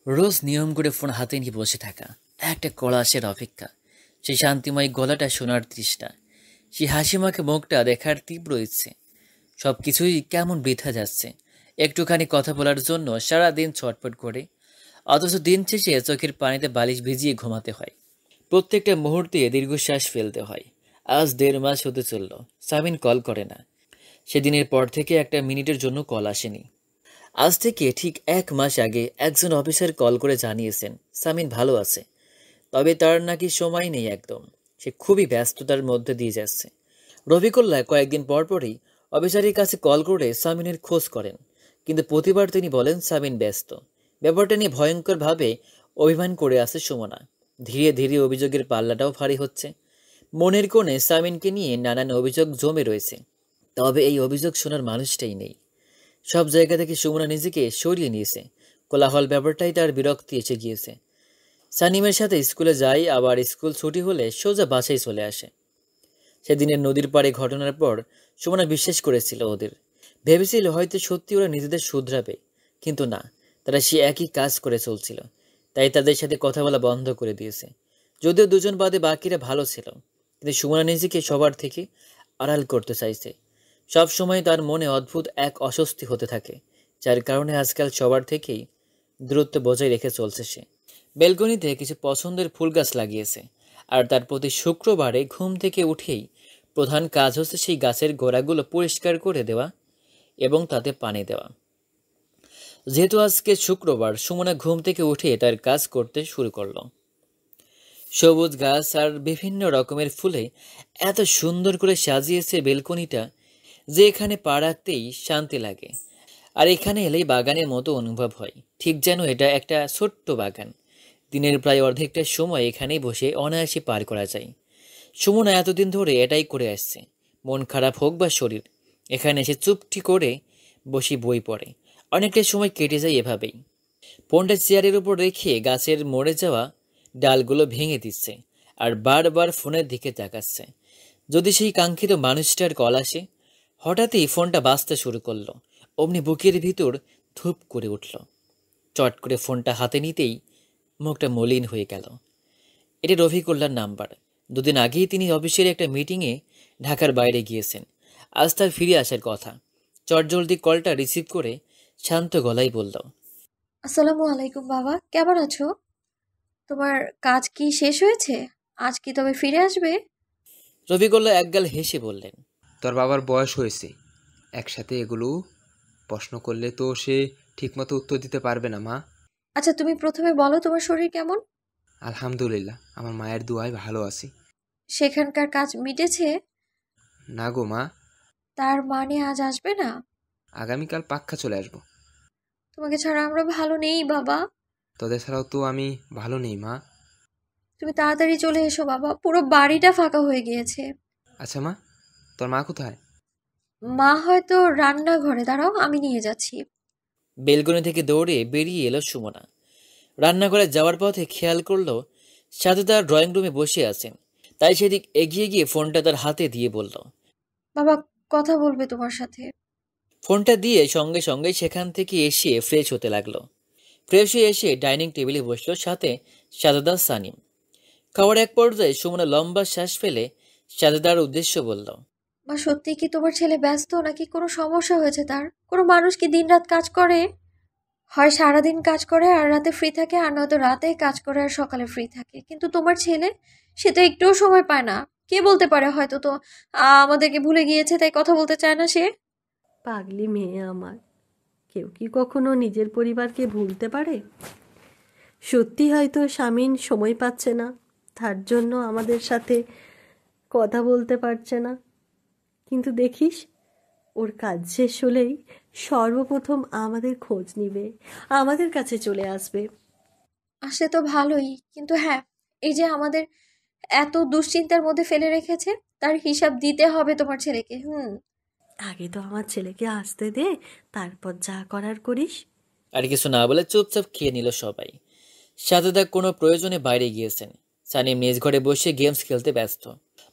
রোজ নিয়ম করে ফোন হাতে নিয়ে বসে থাকা, একটা কড়া আসার অপেক্ষা, সেই শান্তিময় গলাটা শোনার তৃষ্ণা, সেই হাসিমাখে মুখটা দেখার তীব্র ইচ্ছে, সব কিছুই কেমন বৃথা যাচ্ছে। একটুখানি কথা বলার জন্য সারা দিন ছটফট করে, অথচ দিন শেষে চোখের পানিতে বালিশ ভিজিয়ে ঘুমাতে হয়। প্রত্যেকটা মুহূর্তে দীর্ঘশ্বাস ফেলতে হয়। আজ 1.5 মাস হতে চলল, সামিন কল করে না। সেদিনের পর থেকে একটা মিনিটের জন্য কল আসেনি। আজ থেকে ঠিক 1 মাস আগে একজন অফিসার কল করে জানিয়েছেন সামিন ভালো আছে, তবে তার নাকি সময় নেই একদম। সে খুবই ব্যস্ততার মধ্যে দিয়ে যাচ্ছে। রফিকুল্লাহ কয়েকদিন পর পরই অফিসারের কাছে কল করে সামিনের খোঁজ করেন, কিন্তু প্রতিবার তিনি বলেন সামিন ব্যস্ত। ব্যাপারটা নিয়ে ভয়ঙ্করভাবে অভিমান করে আছে সুমনা। ধীরে ধীরে অভিযোগের পাল্লাটাও ভারী হচ্ছে। মনের কোণে সামিনকে নিয়ে নানান অভিযোগ জমে রয়েছে, তবে এই অভিযোগ শোনার মানুষটাই নেই। সব জায়গা থেকে সুমনা নিজেকে সরিয়ে নিয়েছে। কোলাহল ব্যাপারটাই তার বিরক্তি এসে গিয়েছে। সানিমের সাথে স্কুলে যায়, আবার স্কুল ছুটি হলে সোজা বাসায় চলে আসে। সেদিনের নদীর পাড়ে ঘটনার পর সুমনা বিশ্বাস করেছিল ওদের। ভেবেছিল হয়তো সত্যি ওরা নিজেদের শুধরাবে, কিন্তু না, তারা সে একই কাজ করে চলছিল। তাই তাদের সাথে কথা বলা বন্ধ করে দিয়েছে। যদিও দুজন বাদে বাকিরা ভালো ছিল, কিন্তু সুমনা নিজেকে সবার থেকে আড়াল করতে চাইছে। সব সময় তার মনে অদ্ভুত এক অস্বস্তি হতে থাকে, যার কারণে আজকাল সবার থেকেই দূরত্ব বজায় রেখে চলছে সে। বেলকনিতে কিছু পছন্দের ফুল গাছ লাগিয়েছে, আর তার প্রতি শুক্রবারে ঘুম থেকে উঠেই প্রধান কাজ হচ্ছে সেই গাছের গোড়াগুলো পরিষ্কার করে দেওয়া এবং তাতে পানি দেওয়া। যেহেতু আজকে শুক্রবার, সুমনা ঘুম থেকে উঠে তার কাজ করতে শুরু করলো। সবুজ গাছ আর বিভিন্ন রকমের ফুলে এত সুন্দর করে সাজিয়েছে বেলকনিটা যে এখানে পা রাখতেই শান্তি লাগে। আর এখানে এলেই বাগানের মতো অনুভব হয়, ঠিক যেন এটা একটা ছোট্ট বাগান। দিনের প্রায় অর্ধেকটা সময় এখানেই বসে অনায়াসে পার করা যায়। সুমনা এতদিন ধরে এটাই করে আসছে। মন খারাপ হোক বা শরীর, এখানে এসে চুপটি করে বসে বই পড়ে। অনেকটা সময় কেটে যায় এভাবেই। ফোনটা চেয়ারের উপর রেখে গাছের মরে যাওয়া ডালগুলো ভেঙে দিচ্ছে, আর বারবার ফোনের দিকে তাকাচ্ছে। যদি সেই কাঙ্ক্ষিত মানুষটার কল আসে। হঠাৎই ফোনটা বাজতে শুরু করলো। অমনি বুকের ভিতর ধূপ করে উঠল। চট করে ফোনটা হাতে নিতেই মুখটা মলিন হয়ে গেল। এটা রফিকুল্লাহর নাম্বার। দুদিন আগেই তিনি অফিসের একটা মিটিংয়ে ঢাকার বাইরে গিয়েছেন। আজ তার ফিরে আসার কথা। চটজলদি কলটা রিসিভ করে শান্ত গলায় বলল, আসসালামু আলাইকুম বাবা, কেমন আছো? তোমার কাজ কি শেষ হয়েছে? আজ কি তবে ফিরে আসবে? রফিকুল্লাহ একগাল হেসে বললেন, তোর বাবার বয়স হয়েছে, একসাথে এগুলো প্রশ্ন করলে তো সে ঠিকমতো উত্তর দিতে পারবে না মা। আচ্ছা, তুমি প্রথমে বলো তোমার শরীর কেমন? আলহামদুলিল্লাহ, আমার মায়ের দোয়ায় ভালো আছি। সেখানকার কাজ মিটেছে? না গো মা, তার মানে আজ আসবে না? আগামীকাল পাক্কা চলে আসবো। তোমাকে ছাড়া আমরা ভালো নেই বাবা। তোদের ছাড়াও তো আমি ভালো নেই মা। তুমি তাড়াতাড়ি চলে এসো বাবা, পুরো বাড়িটা ফাঁকা হয়ে গিয়েছে। আচ্ছা মা, তোর মা কোথায়? মা হয়তো রান্নাঘরে, দাঁড়াও আমি নিয়ে যাচ্ছি। বেলকনি থেকে দৌড়ে বেরিয়ে এলো সুমনা। রান্নাঘরে যাওয়ার পথে খেয়াল করলো সাথে তার ড্রয়িং রুমে বসে আছেন। তাই সেদিক এগিয়ে গিয়ে ফোনটা তার হাতে দিয়ে বলল। বাবা, কথা বলবে তোমার সাথে। ফোনটা দিয়ে সঙ্গে সঙ্গে সেখান থেকে এসে ফ্রেশ হতে লাগলো। ফ্রেশ হয়ে এসে ডাইনিং টেবিলে বসলো, সাথে সাজেদা সানিম। খাওয়ার এক পর্যায়ে সুমনা লম্বা শ্বাস ফেলে সাজেদার উদ্দেশ্য বলল, মা, সত্যি কি তোমার ছেলে ব্যস্ত, নাকি কোনো সমস্যা হয়েছে তার? কোনো মানুষ কি দিনরাত কাজ করে? হয় সারাদিন কাজ করে আর রাতে ফ্রি থাকে, আর নয়তো রাতে কাজ করে আর সকালে ফ্রি থাকে। কিন্তু তোমার ছেলে, সে তো একটুও সময় পায় না। কে বলতে পারে, হয়তো তো আমাদেরকে ভুলে গিয়েছে, তাই কথা বলতে চায় না সে। পাগলি মেয়ে আমার, কেউ কি কখনো নিজের পরিবারকে ভুলতে পারে? সত্যি হয়তো স্বামীন সময় পাচ্ছে না, তার জন্য আমাদের সাথে কথা বলতে পারছে না। কিন্তু দেখিস, ওর কাজ শেষ হলেই সর্বপ্রথম আমাদের খোঁজ নিবে, আমাদের কাছে চলে আসবে। আসলে তো ভালোই, কিন্তু হ্যাঁ, এই যে আমাদের এত দুশ্চিন্তার মধ্যে ফেলে রেখেছে, তার হিসাব দিতে হবে তোমার ছেলেকে। আগে তো আমার ছেলেকে আসতে দে, তারপর যা করার করিস। আর কিছু না বলে চুপচাপ খেয়ে নিল সবাই। সাজেদা কোনো প্রয়োজনে বাইরে গিয়েছেন। সানিম নিজ ঘরে বসে গেমস খেলতে ব্যস্ত।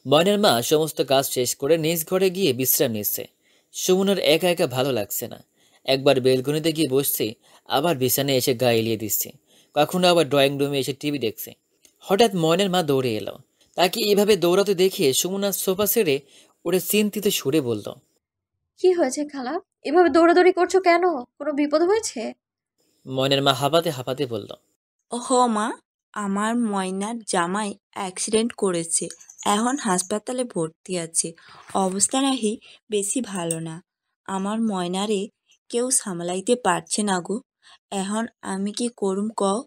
ময়নার মা সমস্ত কাজ শেষ করে নিজ ঘরে গিয়ে বিশ্রাম নিচ্ছে। সুমনার একা একা ভালো লাগছে না। একবার বেলকনিতে গিয়ে বসছে, আবার বিছানায় এসে গা এলিয়ে দিচ্ছে, কখনো আবার ড্রয়িং রুমে এসে টিভি দেখছে। হঠাৎ ময়নার মা দৌড়ে এলো। তাকে এভাবে দৌড়াতে দেখে সুমনা সোফা ছেড়ে ওরে চিন্তিত সুরে বলল, কি হয়েছে খালা? এভাবে দৌড়াদৌড়ি করছো কেন? কোনো বিপদ হয়েছে? ময়নার মা হাঁপাতে হাঁপাতে বলল, ওহো মা, আমার ময়নার জামাই অ্যাক্সিডেন্ট করেছে, এখন হাসপাতালে ভর্তি আছে। অবস্থা নাহি বেশি ভালো না। আমার ময়নারে কেউ সামলাইতে পারছে না গো। এখন আমি কি করুম কও?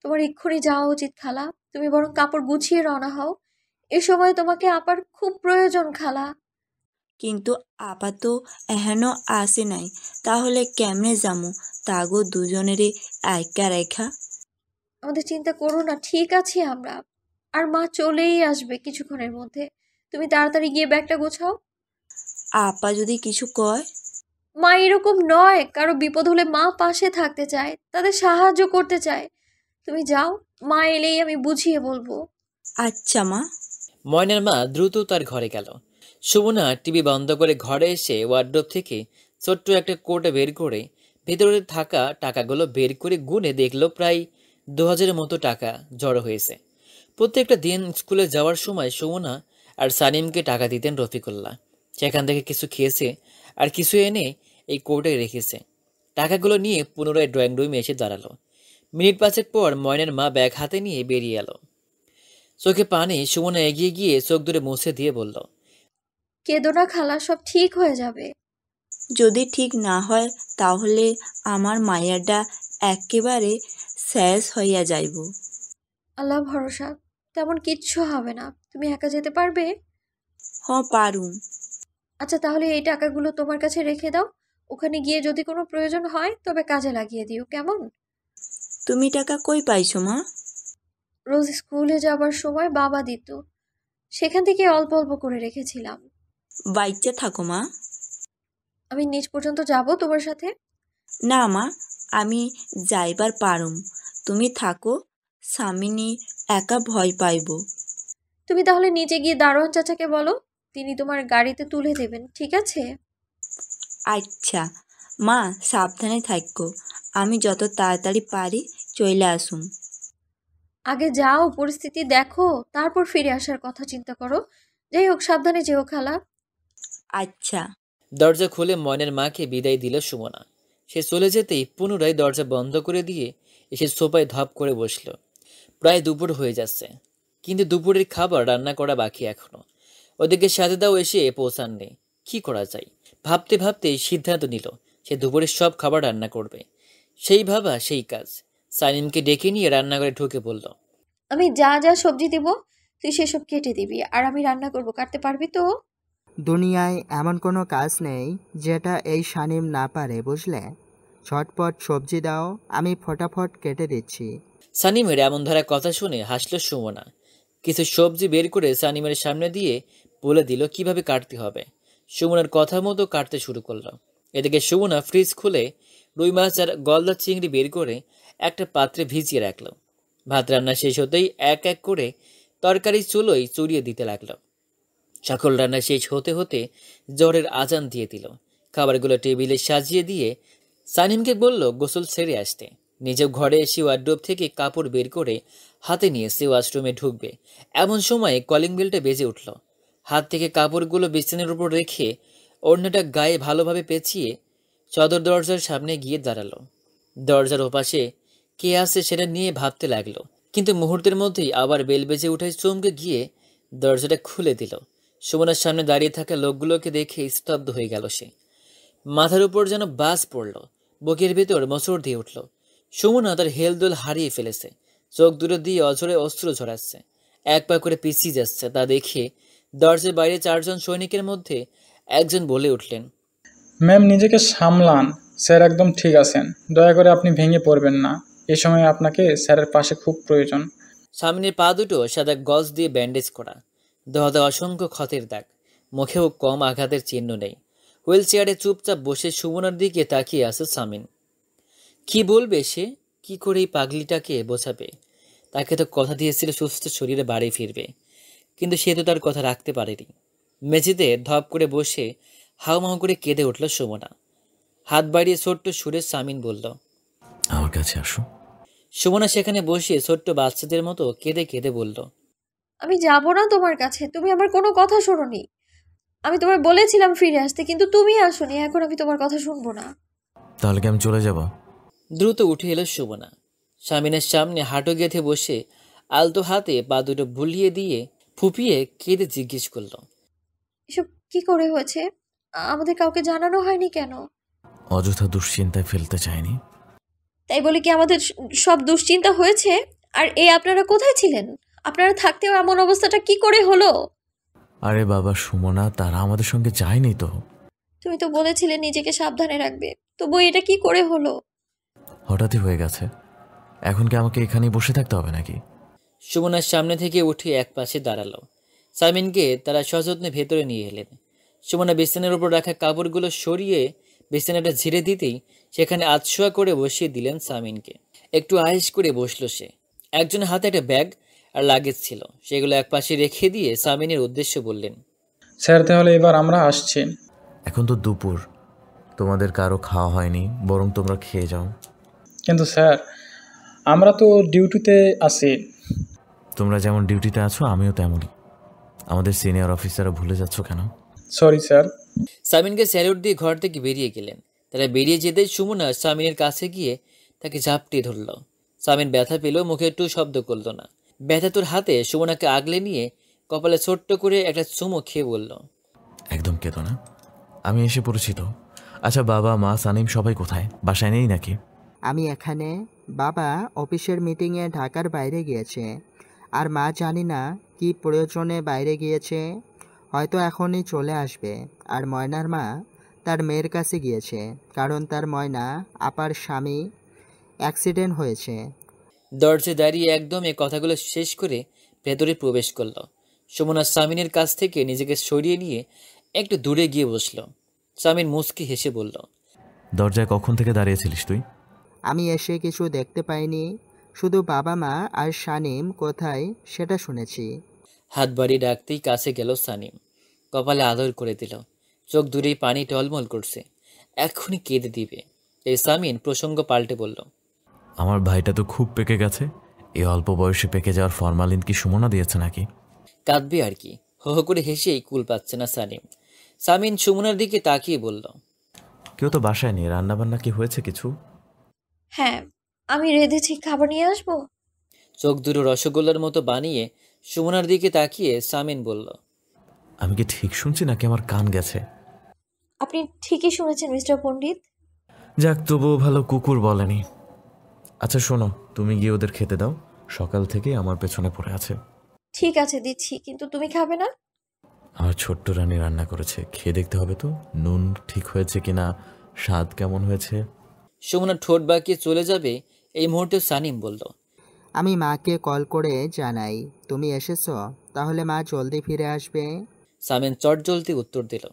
তোমার এক্ষুনি যাওয়া উচিত খালা। তুমি বরং কাপড় গুছিয়ে রওনা হও। এ সময় তোমাকে আপার খুব প্রয়োজন খালা। কিন্তু আপা তো এখনো আসে নাই, তাহলে কেমনে যামু তাগো দুজনেরে একা রেখা? আমাদের চিন্তা করো না, ঠিক আছি আমরা। আর মা চলেই আসবে কিছুক্ষণের মধ্যে। তুমি তাড়াতাড়ি গিয়ে ব্যাগটা গোছাও। আপা যদি কিছু কয়? মা এরকম নয়, কারো বিপদ হলে মা পাশে থাকতে চায়, তাদের সাহায্য করতে চায়। তুমি যাও, মা এলেই আমি বুঝিয়ে বলবো। আচ্ছা মা। ময়নার মা দ্রুত তার ঘরে গেল। সুমনা টিভি বন্ধ করে ঘরে এসে ওয়ার্ডরোব থেকে ছোট্ট একটা কোটে বের করে ভেতরে থাকা টাকাগুলো বের করে গুনে দেখলো প্রায় 2000-এর মতো টাকা জড়ো হয়েছে। প্রত্যেকটা দিন স্কুলে যাওয়ার সময় সুমনা আর সানিমকে টাকা দিতেন রফিকুল্লাহ। সেখান থেকে কিছু খেয়েছে আর কিছু এনে এই কোর্টে রেখেছে। টাকাগুলো নিয়ে পুনরায় ড্রয়িং রুমে এসে দাঁড়ালো। মিনিট পাঁচেক পর ময়নার মা ব্যাগ হাতে নিয়ে বেরিয়ে এলো। চোখে পানি। সুমনা এগিয়ে গিয়ে চোখ ধরে মুছে দিয়ে বলল, কেঁদো না খালা, সব ঠিক হয়ে যাবে। যদি ঠিক না হয় তাহলে আমার মায়াটা একেবারে শেষ হইয়া যাইব। আল্লাহ ভরসা, তেমন কিচ্ছু হবে না। তুমি একা যেতে পারবে? হ পারুম। আচ্ছা, তাহলে এই টাকাগুলো তোমার কাছে রেখে দাও। ওখানে গিয়ে যদি কোনো প্রয়োজন হয় তবে কাজে লাগিয়ে দিও, কেমন? তুমি টাকা কই পাইছো মা? রোজ স্কুলে যাবার সময় বাবা দিত, সেখান থেকে অল্প অল্প করে রেখেছিলাম। বাইচ্চা থাকো মা। আমি নিচ পর্যন্ত যাব তোমার সাথে? না মা, আমি যাইবার পারুম। তুমি থাকো, স্বামিনী একা ভয় পাইব। তুমি তাহলে নিচে গিয়ে দারোয়ান চাচাকে বলো, তিনি তোমার গাড়িতে তুলে দেবেন, ঠিক আছে? আচ্ছা মা, সাবধানে থাকো। আমি যত তাড়াতাড়ি পারি চলে আসুম। আগে যাও, পরিস্থিতি দেখো, তারপর ফিরে আসার কথা চিন্তা করো। যাই হোক, সাবধানে যেও খালা। আচ্ছা। দরজা খুলে ময়নার মাকে বিদায় দিল সুমনা। সে চলে যেতেই পুনরায় দরজা বন্ধ করে দিয়ে এসে সোফায় ধপ করে বসল। প্রায় দুপুর হয়ে যাচ্ছে, কিন্তু দুপুরের খাবার রান্না করা বাকি এখনো। ওদিকে সাজেদাও এসে পৌঁছাননি। কি করা যায় ভাবতে ভাবতে সিদ্ধান্ত নিল সে দুপুরের সব খাবার রান্না করবে। সেই ভাবা সেই কাজ। সানিমকে ডেকে নিয়ে রান্নাঘরে ঢুকে বলল, আমি যা যা সবজি দিব তুই সেসব কেটে দিবি, আর আমি রান্না করব। কাটতে পারবি তো? দুনিয়ায় এমন কোনো কাজ নেই যেটা এই শানিম না পারে, বুঝলে? ঝটপট সবজি দাও, আমি ফটাফট কেটে দিচ্ছি। সানিমের এমন ধারা কথা শুনে হাসল সুমনা। কিছু সবজি বের করে সানিমের সামনে দিয়ে বলে দিল কিভাবে কাটতে হবে। সুমনার কথা মতো কাটতে শুরু করলো। এদিকে সুমনা ফ্রিজ খুলে রুই মাছ আর গলদা চিংড়ি বের করে একটা পাত্রে ভিজিয়ে রাখলো। ভাত রান্না শেষ হতেই এক এক করে তরকারি চুলোয় চড়িয়ে দিতে লাগলো। সকল রান্না শেষ হতে হতে জ্বরের আজান দিয়ে দিল। খাবারগুলো টেবিলে সাজিয়ে দিয়ে সানিমকে বলল গোসল সেরে আসতে। নিজেও ঘরে এসে ওয়ার্ডরোব থেকে কাপড় বের করে হাতে নিয়ে সে ওয়াশরুমে ঢুকবে। এমন সময় কলিং বেলটা বেজে উঠল। হাত থেকে কাপড়গুলো বিছানার উপর রেখে ওড়নাটা গায়ে ভালোভাবে পেঁচিয়ে সদর দরজার সামনে গিয়ে দাঁড়ালো। দরজার ওপাশে কে আছে সেটা নিয়ে ভাবতে লাগলো, কিন্তু মুহূর্তের মধ্যেই আবার বেল বেজে উঠে চমকে গিয়ে দরজাটা খুলে দিল। সুমনার সামনে দাঁড়িয়ে থাকা লোকগুলোকে দেখে স্তব্ধ হয়ে গেল সে। মাথার উপর যেন বাজ পড়ল, বুকের ভেতর মোচড় দিয়ে উঠল। সুমনা তার হেলদোল হারিয়ে ফেলেছে। চোখ দুটো দিয়ে অঝরে অস্ত্র ঝরাচ্ছে, এক পা করে পিছিয়ে যাচ্ছে। তা দেখে দরজার বাইরে চারজন সৈনিকের মধ্যে একজন বলে উঠলেন, ম্যাম, নিজেকে সামলান। স্যার একদম ঠিক আছেন। দয়া করে আপনি ভেঙে পড়বেন না। এ সময় আপনাকে স্যারের পাশে খুব প্রয়োজন। সামনের পা দুটো সাদা গজ দিয়ে ব্যান্ডেজ করা, দেহতে অসংখ্য ক্ষতের দাগ, মুখেও কম আঘাতের চিহ্ন নেই। হুইল চেয়ারে চুপচাপ বসে সুমনার দিকে তাকিয়ে আছে সামিন। কি বলবে সে? কি করে এই পাগলিটাকে বোঝাবে? তাকে তো কথা দিয়েছিল সুস্থ শরীরে বাড়ি ফিরবে, কিন্তু সে তো তার কথা রাখতে পারেনি। মেঝেতে ধপ করে বসে হাউমাউ করে কেঁদে উঠল সুমনা। হাত বাড়িয়ে ছোট্ট সুরে সামিন বলল, আমার কাছে আসো। সুমনা সেখানে বসে ছোট্ট বাচ্চাদের মতো কেঁদে কেঁদে বলল, আমি যাব না তোমার কাছে, তুমি আমার কোনো কথা শোনোনি। আমি তোমায় বলেছিলাম ফিরে আসতে, কিন্তু তুমি আসোনি। এখন আমি তোমার কথা শুনবো না। তাহলে কি আমি চলে যাব? দ্রুত উঠে এলো সুমনা। সামিনের সামনে হাঁটু গেঁথে বসে আলতো হাতে পা দুটো বুলিয়ে দিয়ে ফুপিয়ে কেঁদে জিজ্ঞেস করলো, এসব কি করে হয়েছে? আমাদের কাউকে জানানো হয়নি কেন? অযথা দুশ্চিন্তায় ফেলতে চাইনি। তাই বলে কি আমাদের সব দুশ্চিন্তা হয়েছে? আর আপনারা কোথায় ছিলেন? আপনারা থাকতেও এমন অবস্থাটা কি করে হলো? আরে বাবা সুমনা, তারা আমাদের সঙ্গে যায়নি তো। তুমি তো বলেছিলে নিজেকে সাবধানে রাখবে, তবু এটা কি করে হলো? হঠাৎই হয়ে গেছে। এখন কি আমাকে এখানেই বসে থাকতে হবে নাকি? সুমনার সামনে থেকে উঠে এক পাশে দাঁড়ালো। সামিনকে তারা সযত্নে ভেতরে নিয়ে এলেন। সুমনা বিছানার উপর রাখা কাপড়গুলো সরিয়ে বিছানাটা ঝেড়ে দিতেই সেখানে আধশোয়া করে বসিয়ে দিলেন সামিনকে। একটু আয়েশ করে বসলো সে। একজনের হাতে একটা ব্যাগ আর লাগেজ ছিল, সেগুলো এক পাশে রেখে দিয়ে সামিনের উদ্দেশ্যে বললেন, স্যার তাহলে এবার আমরা আসছি। এখন তো দুপুর, তোমাদের কারো খাওয়া হয়নি, বরং তোমরা খেয়ে যাও। কিন্তু স্যার আমরা তো ডিউটিতে আছি। তোমরা যেমন ডিউটিতে আছো আমিও তেমনই। আমাদের সিনিয়র অফিসাররা ভুলে যাচ্ছ কেন? Sorry sir. সামিনকে স্যালুট দিয়ে ঘর থেকে বেরিয়ে গেলেন। তারা বেরিয়ে যেতেই সুমনা সামিনের কাছে গিয়ে তাকে ঝাপটিয়ে ধরল। সামিন ব্যথা পেল, মুখে একটু শব্দ করল না। ব্যথাতুর হাতে সুমনাকে আগলে নিয়ে কপালে ছোট্ট করে একটা চুমো খেয়ে বলল, একদম কেঁদো না, আমি এসে পড়েছি তো। আচ্ছা বাবা মা সানিম সবাই কোথায়? বাসায় নেই নাকি? আমি এখানে। বাবা অফিসের মিটিংয়ে ঢাকার বাইরে গিয়েছে, আর মা জানি না কি প্রয়োজনে বাইরে গিয়েছে, হয়তো এখনই চলে আসবে। আর ময়নার মা তার মেয়ের কাছে গিয়েছে, কারণ তার ময়না আপার স্বামী অ্যাক্সিডেন্ট হয়েছে। দরজায় দাঁড়িয়ে একদম এই কথাগুলো শেষ করে ভেতরে প্রবেশ করল। সুমনা সামিনের কাছ থেকে নিজেকে সরিয়ে নিয়ে একটু দূরে গিয়ে বসল। সামিন মুচকি হেসে বলল, দরজায় কখন থেকে দাঁড়িয়েছিলিস তুই? আমি এসে কিছু দেখতে পাইনি, শুধু বাবা মা আর শানিম কোথায় সেটা শুনেছি। হাত বাড়িয়ে ডাকতেই কাছে গেল সানিম। কপালে আদর করে দিল। চোখ দূরেই পানি টলমল করছে, এক্ষুনি কেঁদে দিবে। এই সামিন প্রসঙ্গ পাল্টে বলল, আমার ভাইটা তো খুব পেকে গেছে। এই অল্প বয়সে পেকে যাওয়ার ফরমালিন কি সুমনা দিয়েছে নাকি? কাঁদবে আর কি। হো হো করে হেসেই কুল পাচ্ছে না সানিম। সামিন সুমনার দিকে তাকিয়ে বলল, কেউ তো বাসায় নেই, রান্নাবান্না কি হয়েছে কিছু? হ্যাঁ, আমি রেঁধেছি, খাবার নিয়ে আসবো? চোখ দুটো রসগোল্লার মতো বানিয়ে সুমনার দিকে তাকিয়ে সামিন বলল, আমি কি ঠিক শুনছি নাকি আমার কান গেছে? আপনি ঠিকই শুনেছেন মিস্টার পণ্ডিত। যাক, তবুও ভালো কুকুর বলেনি। আচ্ছা শোনো, তুমি গিয়ে ওদের খেতে দাও, সকাল থেকে আমার পেছনে পড়ে আছে। ঠিক আছে, দিচ্ছি, কিন্তু তুমি খাবে না? আমার ছোট্ট রানী রান্না করেছে, খেয়ে দেখতে হবে তো নুন ঠিক হয়েছে কিনা, স্বাদ কেমন হয়েছে। সুমনা ঠোঁট বাঁকিয়ে চলে যাবে এই মুহূর্তে সানিম বলল, আমি মাকে কল করে জানাই তুমি এসেছো, তাহলে মা জলদি ফিরে আসবে। সামিন চটজলদি উত্তর দিল,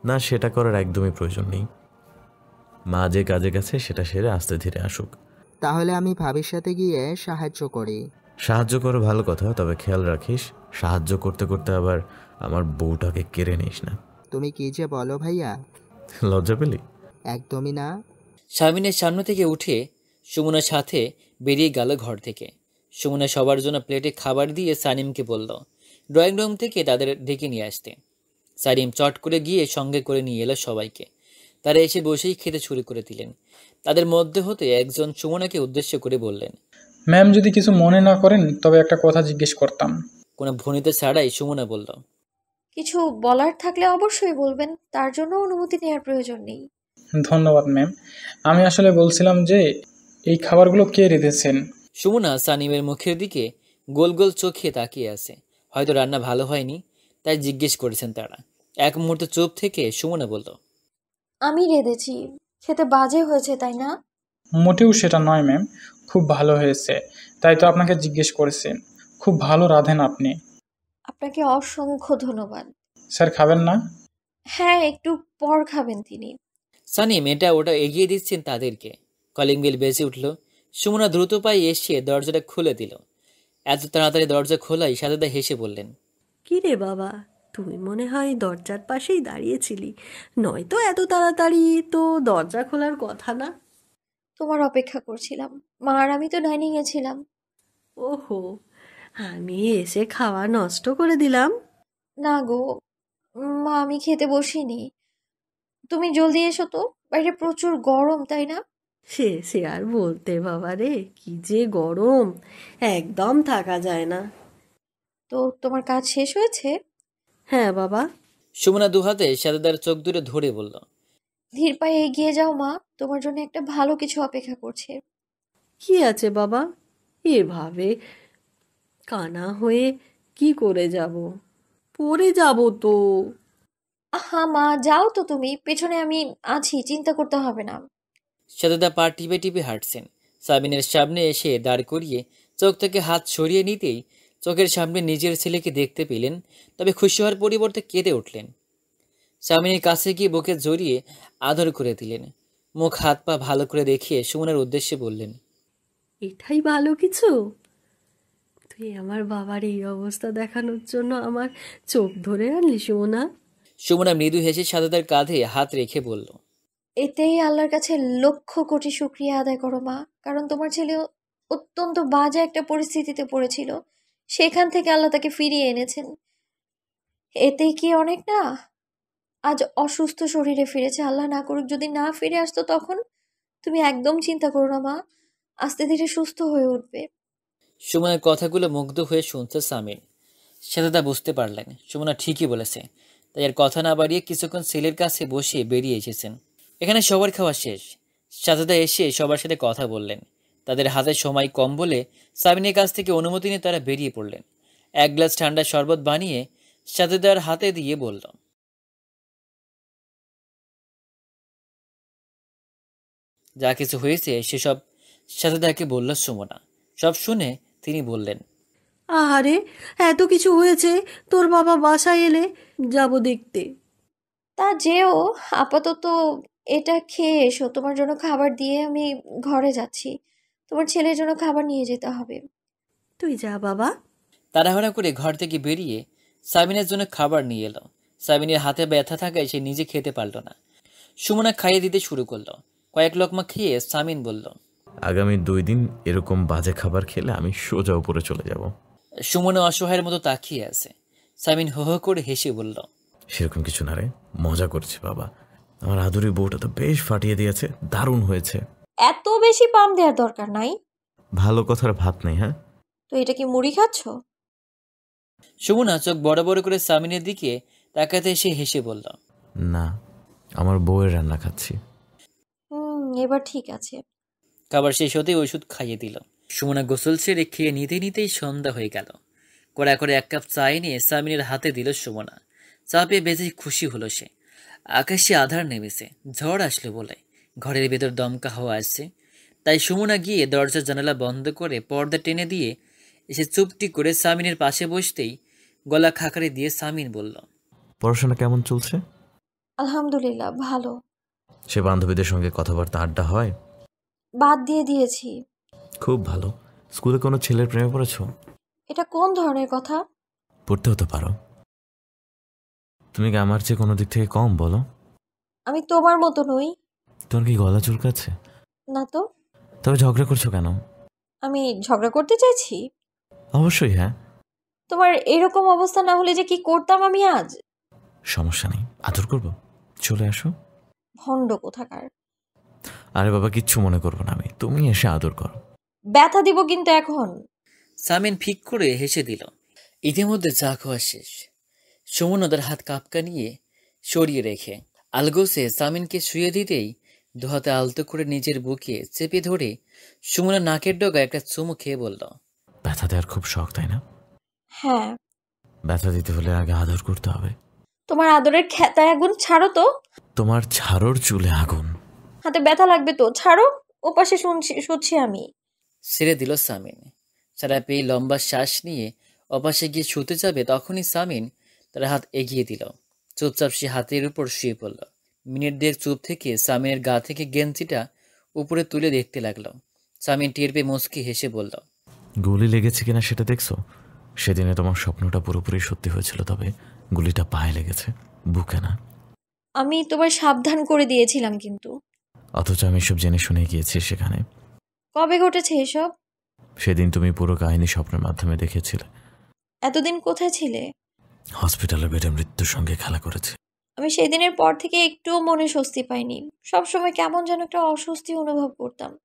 না, সেটা করার একদমই প্রয়োজন নেই। মা যে কাজে গেছে সেটা সেরে আস্তে ধীরে আসুক। তাহলে আমি ভাবির সাথে গিয়ে সাহায্য করি। সাহায্য করো, ভালো কথা, তবে খেয়াল রাখিস সাহায্য করতে করতে আবার আমার বউটাকে কেড়ে নিস না। তুমি কি যে বলো ভাইয়া। লজ্জা পেলি? একদমই না। সামিনের সামনে থেকে উঠে সুমনার সাথে বেরিয়ে গেল ঘর থেকে। সুমনা সবার জন্য প্লেটে খাবার দিয়ে সানিমকে বলল ড্রয়িং রুম থেকে তাদের ডেকে নিয়ে আসতে। সানিম চট করে গিয়ে সঙ্গে করে নিয়ে এলো সবাইকে। তারা এসে বসেই খেতে শুরু করে দিলেন। তাদের মধ্যে হতে একজন সুমনাকে উদ্দেশ্য করে বললেন, ম্যাম যদি কিছু মনে না করেন তবে একটা কথা জিজ্ঞেস করতাম। কোনো ভনিতে ছাড়াই সুমনা বলল, কিছু বলার থাকলে অবশ্যই বলবেন, তার জন্য অনুমতি নেওয়ার প্রয়োজন নেই। ধন্যবাদ ম্যাম। আমি আসলে বলছিলাম যে এই খাবারগুলো কে রেঁধেছেন? সুমনা সানিমের মুখের দিকে গোল গোল চোখে তাকিয়ে আছে। হয়তো রান্না ভালো হয়নি, তাই জিজ্ঞেস করেছেন তারা। এক মুহূর্তে চুপ থেকে সুমনা বলল, আমি রেঁধেছি। খেতে বাজে হয়েছে তাই না? মোটেও সেটা নয় ম্যাম, খুব ভালো হয়েছে, তাই তো আপনাকে জিজ্ঞেস করেছেন। খুব ভালো রাঁধেন আপনি। আপনাকে অসংখ্য ধন্যবাদ। স্যার খাবেন না? হ্যাঁ, একটু পর খাবেন তিনি। সানিম এটা ওটা এগিয়ে দিচ্ছেন তাদেরকে। কলিং বেল বেজে উঠল। সুমনা দ্রুত পায়ে এসে দরজাটা খুলে দিল। এত তাড়াতাড়ি দরজা খোলাই সাজেদা হেসে বললেন, কি রে বাবা, তুই মনে হয় দরজার পাশেই দাঁড়িয়েছিলি, নয়তো এত তাড়াতাড়ি তো দরজা খোলার কথা না। তোমার অপেক্ষা করছিলাম। মা আর আমি তো ডাইনিংয়ে ছিলাম। ওহো, আমি এসে খাওয়া নষ্ট করে দিলাম। না গো, মা আমি খেতে বসিনি। তুমি জলদি এসো তো, বাইরে প্রচুর গরম, তাই না? সে সে আর বলতে বাবা রে, কি যে গরম, একদম থাকা যায় না। তো তোমার কাজ শেষ হয়েছে? হ্যাঁ বাবা। সুমনা দুহাতে সাজেদার চোখ দুটো ধরে বলল, ধীর পায়ে এগিয়ে যাও মা, তোমার জন্য একটা ভালো কিছু অপেক্ষা করছে। কি আছে বাবা? এভাবে কানা হয়ে কি করে যাব? পড়ে যাব তো। আহা মা, যাও তো তুমি, পেছনে আমি আছি, চিন্তা করতে হবে না। সাজেদা পা টিপে টিপে হাঁটছেন। সাবিনের সামনে এসে দাঁড় করিয়ে চোখ থেকে হাত সরিয়ে নিতেই চোখের সামনে নিজের ছেলেকে দেখতে পেলেন। তবে খুশি হওয়ার পরিবর্তে কেঁদে উঠলেন। সামিনের কাছে গিয়ে বুকে জড়িয়ে আদর করে দিলেন। মুখ হাত পা ভালো করে দেখিয়ে সুমনার উদ্দেশ্যে বললেন, এটাই ভালো কিছু? তুই আমার বাবার এই অবস্থা দেখানোর জন্য আমার চোখ ধরে আনলি সুমনা? সুমনা মৃদু হেসে সাজেদার কাঁধে হাত রেখে বলল, এতেই আল্লাহর কাছে লক্ষ কোটি শুকরিয়া আদায় করো মা, কারণ তোমার ছেলে অত্যন্ত বাজে একটা পরিস্থিতিতে পড়েছিল, সেখান থেকে আল্লাহ তাকে ফিরিয়ে এনেছেন। এতেই কি অনেক না? আজ অসুস্থ শরীরে ফিরেছে, আল্লাহ না করুক যদি না ফিরে আসতো তখন। তুমি একদম চিন্তা করো না মা, আস্তে ধীরে সুস্থ হয়ে উঠবে। সুমনার কথাগুলো মুগ্ধ হয়ে শুনছে সামিন। সাজেদা বুঝতে পারলেন সুমনা ঠিকই বলেছে, তাই আর কথা না বাড়িয়ে কিছুক্ষণ ছেলের কাছে বসে বেরিয়ে এসেছেন। এখানে সবার খাওয়া শেষ। সাজেদা এসে সবার সাথে কথা বললেন। তাদের হাতে সময় কম বলে সামিনের কাছ থেকে অনুমতি নিয়ে তারা বেরিয়ে পড়লেন। এক গ্লাস ঠান্ডা শরবত বানিয়ে সাজেদার হাতে দিয়ে বলল, যা কিছু হয়েছে সেসব সাজেদাকে বলল সুমনা। সব শুনে তিনি বললেন, আহারে, এত কিছু হয়েছে, তোর বাবা বাসায় এলে যাব দেখতে। তা যেও, আপাতত এটা খেয়ে এসো, তোমার জন্য খাবার দিয়ে আমি ঘরে যাচ্ছি। তোমার ছেলের জন্য খাবার নিয়ে যেতে হবে। তুই যা বাবা। তাড়াহুড়া করে ঘর থেকে বেরিয়ে সামিনের জন্য খাবার নিয়ে এলো। সামিনের হাতে ব্যথা থাকায় সে নিজে খেতে পারল না। সুমনা খাইয়ে দিতে শুরু করলো। কয়েক লোকমা খেয়ে সামিন বলল, আগামী 2 দিন এরকম বাজে খাবার খেলে আমি সোজা উপরে চলে যাব। সুমনা অসহায়ের মতো তাকিয়ে আছে। সামিন হো হো করে হেসে বলল, সেরকম কিছু না রে, মজা করছি বাবা। আমার আদুরি বউটা তো বেশ ফাটিয়ে দিয়েছে, দারুণ হয়েছে। এত বেশি পাম দেওয়ার দরকার নাই। ভালো কথার ভাত নেই, হ্যাঁ? তো এটা কি মুড়ি খাচ্ছ? সুমনা চোখ বড় বড় করে সামিনের দিকে তাকাতে এসে হেসে বলল, না, আমার বউয়ের রান্না খাচ্ছি। এবার ঠিক আছে। খাবার শেষ হতেই ওষুধ খাইয়ে দিল। সুমনা গোসল সেরে খেয়ে নিতে নিতেই সন্ধ্যা হয়ে গেল। কড়া করে 1 কাপ চা নিয়ে সামিনের হাতে দিল সুমনা। চা পেয়ে বেশি খুশি হলো সে। আকাশে আধার নেমেছে, ঝড় আসলো বলে ঘরের ভেতর দমকা হাওয়া আসছে। তাই সুমনা গিয়ে দরজা জানালা বন্ধ করে পর্দা টেনে দিয়ে এসে চুপটি করে সামিনের পাশে বসতেই গলা খাকারি দিয়ে সামিন বলল, পড়াশোনা কেমন চলছে? আলহামদুলিল্লাহ ভালো। সে বান্ধবীদের সঙ্গে কথাবার্তা আড্ডা হয়? বাদ দিয়ে দিয়েছি। খুব ভালো। স্কুলে কোনো ছেলের প্রেমে পড়েছো? এটা কোন ধরনের কথা? পড়তে হতে পারো। তুমি কি আমার চেয়ে কোনো দিক থেকে কম বলো? আমি তোমার মতো নই। তোমার কি গলা চুলকাচ্ছে? না তো। তবে ঝগড়া করছো কেন? আমি ঝগড়া করতে চাইছি? অবশ্যই হ্যাঁ। তোমার এরকম অবস্থা না হলে যে কি করতাম আমি আজ। সমস্যা নেই, আদর করবো, চলে আসো। ভণ্ড কোথাকার। আরে বাবা, কিচ্ছু মনে করবো না আমি, তুমি এসে আদর করো। ব্যথা দিব কিন্তু এখন। সামিন ফিক করে হেসে দিল। ইতিমধ্যে চা খাওয়া শেষ। সুমন ওদের হাত কাপকা নিয়ে সরিয়ে রেখে আলগোসে সামিনকে শুয়ে দিতেই দুহাতে আলতো করে নিজের বুকে চেপে ধরে সুমনের নাকের ডগা একটা চুমু খেয়ে বলল, ব্যথা দেওয়ার খুব শখ, তাই না? হ্যাঁ। ব্যথা দিতে হলে আগে আদর করতে হবে। তোমার আদরের খেতায় আগুন, ছাড়ো তো। তোমার ছাড়োর চুলে আগুন। হাতে ব্যথা লাগবে তো, ছাড়ো। ওপাশে শুচ্ছি আমি। ছেড়ে দিল সামিন। সারা পেয়ে লম্বা শ্বাস নিয়ে অপাশে গিয়ে শুতে যাবে তখনই সামিন তার হাত এগিয়ে দিল। চুপচাপ সে হাতের উপর শুয়ে পড়ল। মিনিট 1.5 চুপ থেকে সামিনের গা থেকে গেঞ্জিটা উপরে তুলে দেখতে লাগলো। সামিন টের পেয়ে মুচকি হেসে বলল, গুলি লেগেছে কিনা সেটা দেখছো? সেদিনে তোমার স্বপ্নটা পুরোপুরি সত্যি হয়েছিল, তবে গুলিটা পায়ে লেগেছে, বুকে না। আমি তোমার সাবধান করে দিয়েছিলাম কিন্তু। অথচ আমি সব জেনে শুনে গিয়েছি সেখানে। কবে ঘটেছে এসব? সেদিন তুমি পুরো কাহিনী স্বপ্নের মাধ্যমে দেখেছিলে। এতদিন কোথায় ছিলে? হসপিটালে বেডে মৃত্যুর সঙ্গে খেলা করেছে। আমি সেই দিনের পর থেকে একটুও মনে স্বস্তি পাইনি। সবসময় কেমন যেন একটা অস্বস্তি অনুভব করতাম।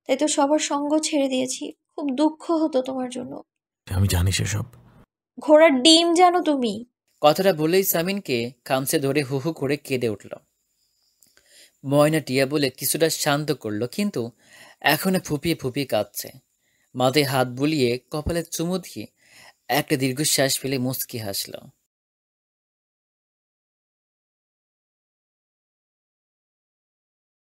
তাই তো সবার সঙ্গ ছেড়ে দিয়েছি। খুব দুঃখ হতো তোমার জন্য। আমি জানি সেসব। ঘোড়ার ডিম জানো তুমি? কথাটা বলেই সামিনকে খামচে ধরে হু হু করে কেঁদে উঠল। ময়না টিয়া বলে কিছুটা শান্ত করলো, কিন্তু এখনো ফুপিয়ে ফুপিয়ে কাঁদছে। মাথায় হাত বুলিয়ে কপালে চুমু দিয়ে একটা দীর্ঘশ্বাস ফেলে মুচকি হাসল।